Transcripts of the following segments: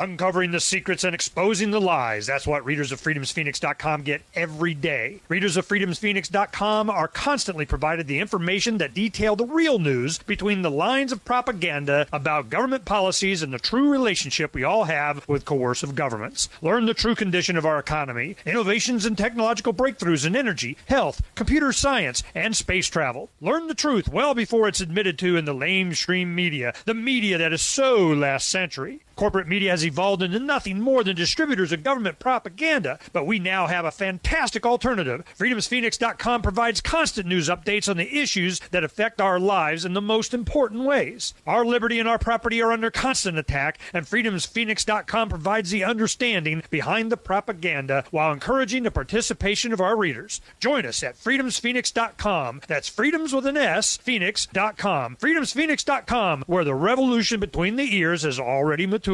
Uncovering the secrets and exposing the lies. That's what readers of freedomsphoenix.com get every day. Readers of freedomsphoenix.com are constantly provided the information that detail the real news between the lines of propaganda about government policies and the true relationship we all have with coercive governments. Learn the true condition of our economy, innovations and technological breakthroughs in energy, health, computer science, and space travel. Learn the truth well before it's admitted to in the lamestream media, the media that is so last century. Corporate media has evolved into nothing more than distributors of government propaganda, but we now have a fantastic alternative. FreedomsPhoenix.com provides constant news updates on the issues that affect our lives in the most important ways. Our liberty and our property are under constant attack, and FreedomsPhoenix.com provides the understanding behind the propaganda while encouraging the participation of our readers. Join us at FreedomsPhoenix.com. That's freedoms with an S, Phoenix.com. FreedomsPhoenix.com, where the revolution between the ears has already matured.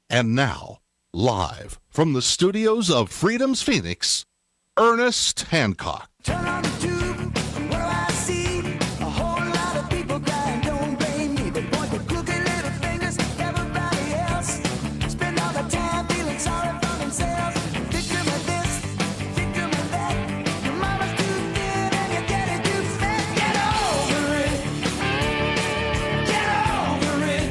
And now, live from the studios of Freedom's Phoenix, Ernest Hancock. Turn on the tube, what do I see? A whole lot of people crying, don't blame me. They point their crooked little fingers at everybody else. Spend all the time feeling sorry for themselves. Victim of this, victim of that. Your mama's too thin and your daddy too fat. Get over it. Get over it.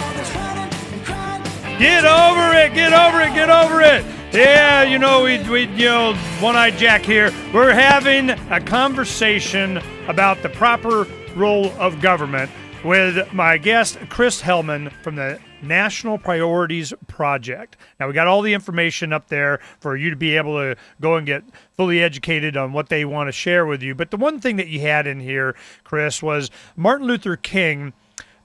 All this running and crying. Get over it, get over it, get over it. Yeah, you know, we One-Eyed Jack here. We're having a conversation about the proper role of government with my guest, Chris Hellman from the National Priorities Project. Now, we got all the information up there for you to be able to go and get fully educated on what they want to share with you. But the one thing that you had in here, Chris, was Martin Luther King.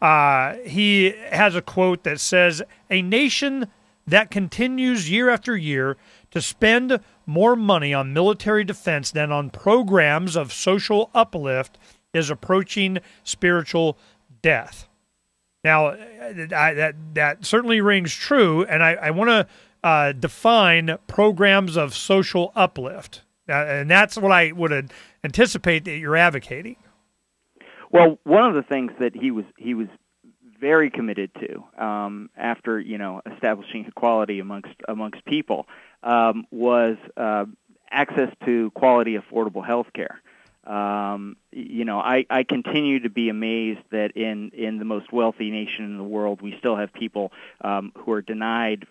He has a quote that says, "A nation that continues year after year to spend more money on military defense than on programs of social uplift is approaching spiritual death." Now, that certainly rings true, and I want to define programs of social uplift, and that's what I would anticipate that you're advocating. Well, one of the things that he was very committed to after establishing equality amongst people was access to quality, affordable health care. I continue to be amazed that in the most wealthy nation in the world, we still have people who are denied,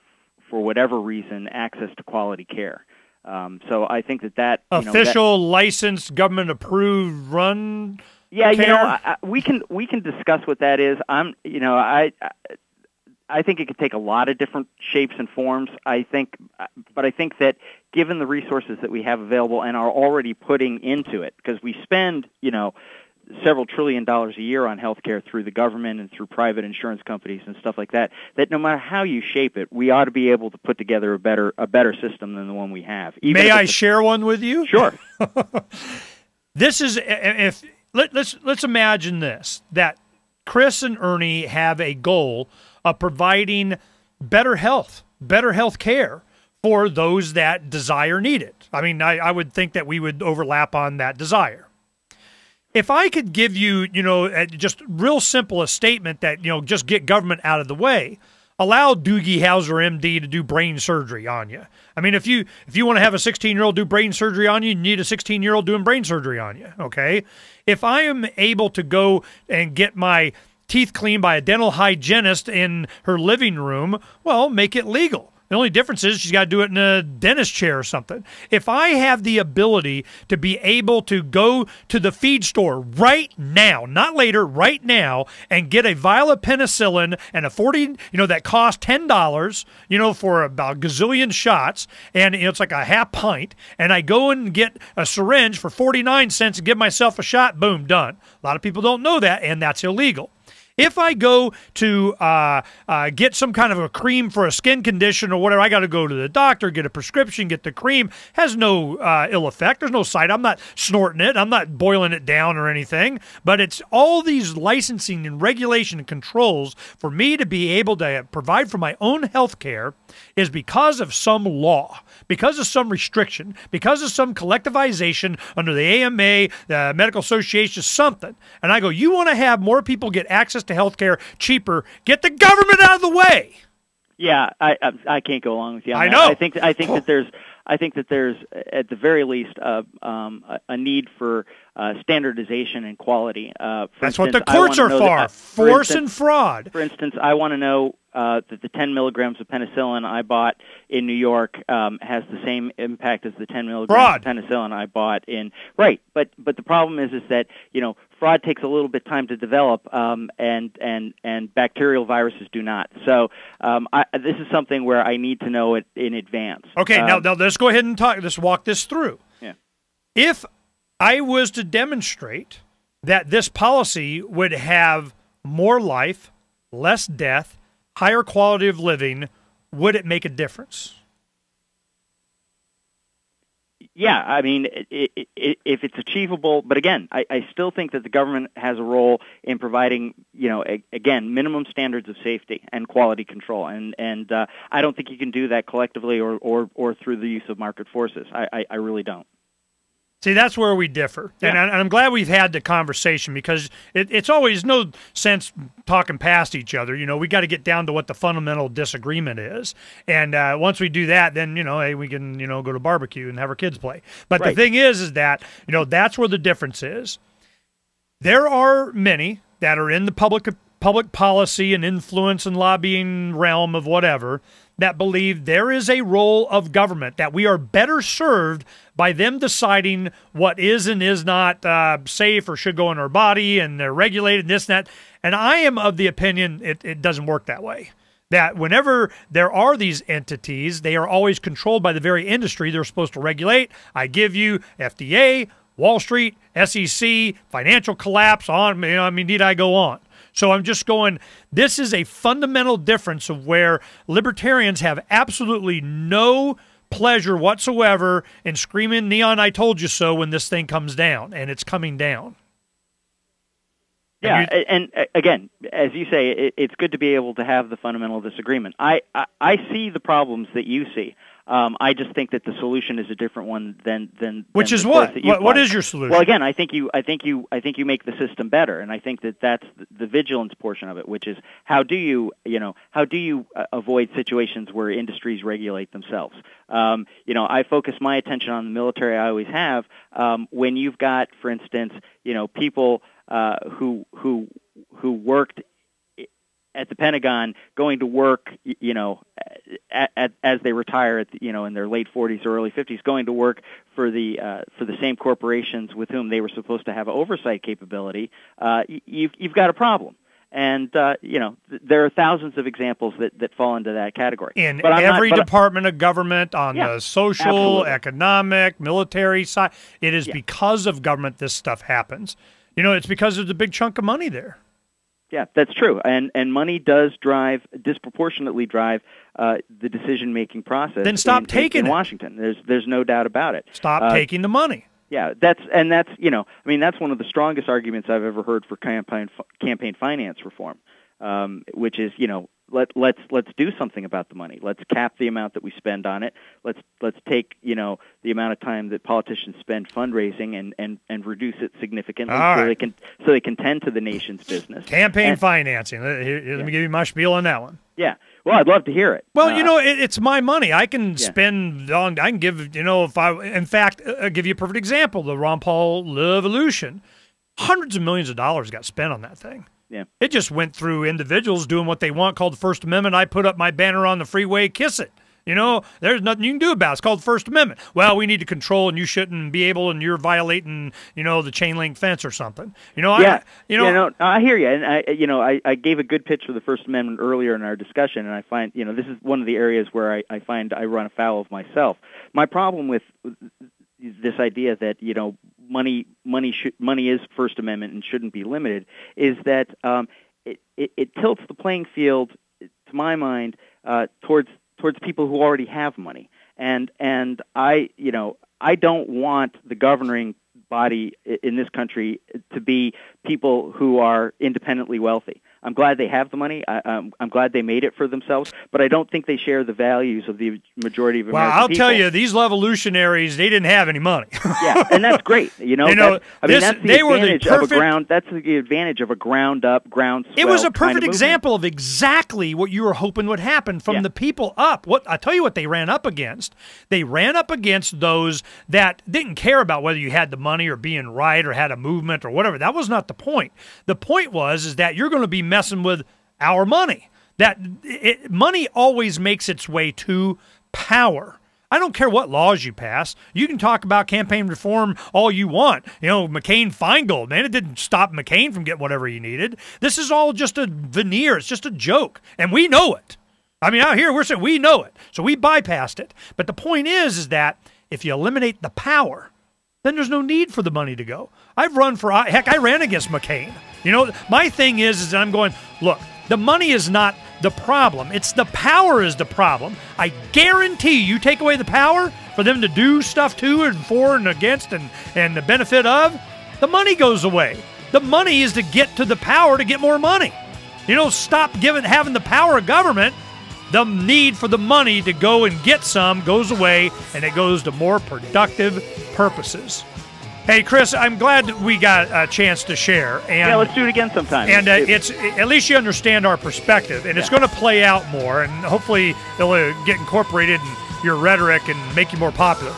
for whatever reason, access to quality care. So I think that official, licensed, government approved, run. Yeah, care? We can discuss what that is. I think it could take a lot of different shapes and forms. But I think that given the resources that we have available and are already putting into it, because we spend several $1 trillion a year on healthcare through the government and through private insurance companies and stuff like that, that no matter how you shape it, we ought to be able to put together a better system than the one we have. May I share one with you? Sure. This is Let's imagine this, that Chris and Ernie have a goal of providing better health care for those that desire need it. I mean, I would think that we would overlap on that desire. If I could give you, just real simple a statement that, just get government out of the way, allow Doogie Howser, MD, to do brain surgery on you. I mean, if you want to have a 16-year-old do brain surgery on you, you need a 16-year-old doing brain surgery on you, okay? If I am able to go and get my teeth cleaned by a dental hygienist in her living room, well, make it legal. The only difference is she's got to do it in a dentist chair or something. If I have the ability to be able to go to the feed store right now, not later, right now, and get a vial of penicillin and a 40, that costs $10, for about a gazillion shots, and it's like a half pint, and I go and get a syringe for 49 cents and give myself a shot, boom, done. A lot of people don't know that, and that's illegal. If I go to get some kind of a cream for a skin condition or whatever, I got to go to the doctor, get a prescription, get the cream. Has no ill effect. There's no side. I'm not snorting it. I'm not boiling it down or anything. But it's all these licensing and regulation and controls for me to be able to provide for my own health care is because of some law, because of some restriction, because of some collectivization under the AMA, the Medical Association, something. And I go, you want to have more people get access to health care cheaper. Get the government out of the way. Yeah, I can't go along with you on I that. know. I think that there's at the very least a need for standardization and quality. That's what the courts are for. Force and fraud. For instance, I want to know that the 10 milligrams of penicillin I bought in New York has the same impact as the 10 milligrams of penicillin I bought in But the problem is that fraud takes a little bit time to develop, and bacterial viruses do not. So this is something where I need to know it in advance. Okay, now let's go ahead and talk. Let's walk this through. Yeah. If I was to demonstrate that this policy would have more life, less death, higher quality of living, would it make a difference? Yeah, I mean, if it's achievable, but again, I still think that the government has a role in providing, again, minimum standards of safety and quality control, and I don't think you can do that collectively or through the use of market forces. I really don't. See, that's where we differ. Yeah. And I'm glad we've had the conversation because it's always no sense talking past each other. We got to get down to what the fundamental disagreement is. And once we do that, then, hey, we can, go to barbecue and have our kids play. But Right. the thing is that, that's where the difference is. There are many that are in the public policy and influence and lobbying realm of whatever that believe there is a role of government, that we are better served by them deciding what is and is not safe or should go in our body, and they're regulated, this and that. And I am of the opinion it doesn't work that way. That whenever there are these entities, they are always controlled by the very industry they're supposed to regulate. I give you FDA, Wall Street, SEC, financial collapse, need I go on? So I'm just going, this is a fundamental difference of where libertarians have absolutely no pleasure whatsoever in screaming neon I told you so when this thing comes down, and it's coming down. Yeah, and again, as you say, it's good to be able to have the fundamental disagreement. I see the problems that you see. I just think that the solution is a different one than which is the what? that you What is your solution? Well, again, I think you make the system better, and I think that's the vigilance portion of it, which is how do you avoid situations where industries regulate themselves? I focus my attention on the military. I always have. When you've got, for instance, people who worked at the Pentagon going to work, as they retire in their late 40s or early 50s, going to work for the same corporations with whom they were supposed to have oversight capability, you've got a problem. And there are thousands of examples that fall into that category. In every department of government, on the social, absolutely. Economic, military side, it is because of government this stuff happens. It's because there's a big chunk of money there. Yeah, that's true, and money does disproportionately drive the decision-making process. Then stop taking in it. Washington. There's no doubt about it. Stop taking the money. Yeah, that's one of the strongest arguments I've ever heard for campaign finance reform, which is let's do something about the money. Let's cap the amount that we spend on it. Let's take the amount of time that politicians spend fundraising and reduce it significantly so they can tend to the nation's business. Campaign financing. Let me give you my spiel on that one. Yeah. Well, I'd love to hear it. Well, it's my money. I can spend on. I can give. In fact, I'll give you a perfect example: the Ron Paul Revolution. Hundreds of millions of dollars got spent on that thing. Yeah. It just went through individuals doing what they want, called the First Amendment. I put up my banner on the freeway, kiss it. There's nothing you can do about it. It's called the First Amendment. Well, we need to control, and you shouldn't be able, and you're violating, the chain link fence or something. I hear you, and I gave a good pitch for the First Amendment earlier in our discussion, and I find, this is one of the areas where I find I run afoul of myself. My problem with this idea that money is First Amendment and shouldn't be limited is that it tilts the playing field, to my mind, towards people who already have money, and I don't want the governing body in this country to be people who are independently wealthy. I'm glad they have the money. I'm glad they made it for themselves, but I don't think they share the values of the majority of American people. Well, I'll tell you, these revolutionaries, they didn't have any money. Yeah, and that's great. That's the advantage of a ground up, ground swell. It was a perfect kind of example of exactly what you were hoping would happen from the people up. I tell you what they ran up against. They ran up against those that didn't care about whether you had the money or being right or had a movement or whatever. That was not the point. The point is that you're going to be messing with our money. Money always makes its way to power. I don't care what laws you pass. You can talk about campaign reform all you want. McCain-Feingold, man, it didn't stop McCain from getting whatever he needed. This is all just a veneer. It's just a joke, and we know it. I mean, out here we're saying we know it, so we bypassed it. But the point is that if you eliminate the power, then there's no need for the money to go. I ran against McCain. My thing is that I'm going, look, the money is not the problem. It's the power is the problem. I guarantee you take away the power for them to do stuff to and for and against and the benefit of, the money goes away. The money is to get to the power to get more money. Stop having the power of government. The need for the money to go and get some goes away, and it goes to more productive purposes. Hey, Chris, I'm glad that we got a chance to share. And, let's do it again sometime. And it's at least you understand our perspective, and it's going to play out more, and hopefully it'll get incorporated in your rhetoric and make you more popular.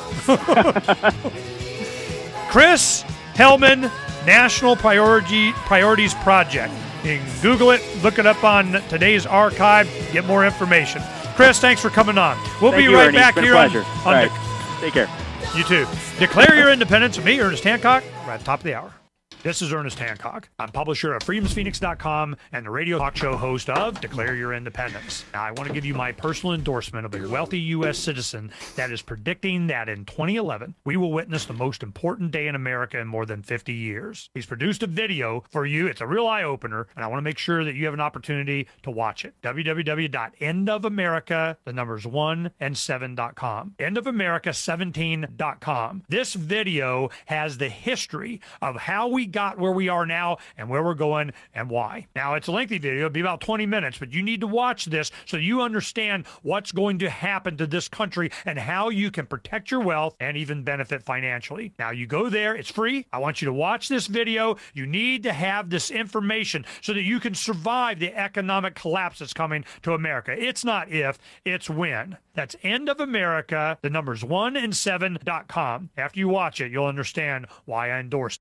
Chris Hellman, National Priorities Project. You can Google it, look it up on today's archive, get more information. Chris, thanks for coming on. We'll be right back here on Take care. You too. Declare Your Independence with me, Ernest Hancock, right at the top of the hour. This is Ernest Hancock. I'm publisher of freedomsphoenix.com and the radio talk show host of Declare Your Independence. Now, I want to give you my personal endorsement of a wealthy U.S. citizen that is predicting that in 2011, we will witness the most important day in America in more than 50 years. He's produced a video for you. It's a real eye-opener, and I want to make sure that you have an opportunity to watch it. www.endofamerica7.com. Endofamerica17.com. This video has the history of how we got where we are now and where we're going and why. Now, it's a lengthy video. It'll be about 20 minutes, but you need to watch this so you understand what's going to happen to this country and how you can protect your wealth and even benefit financially. Now, you go there. It's free. I want you to watch this video. You need to have this information so that you can survive the economic collapse that's coming to America. It's not if, it's when. That's endofamerica, the numbers 1 and 7.com. After you watch it, you'll understand why I endorse it.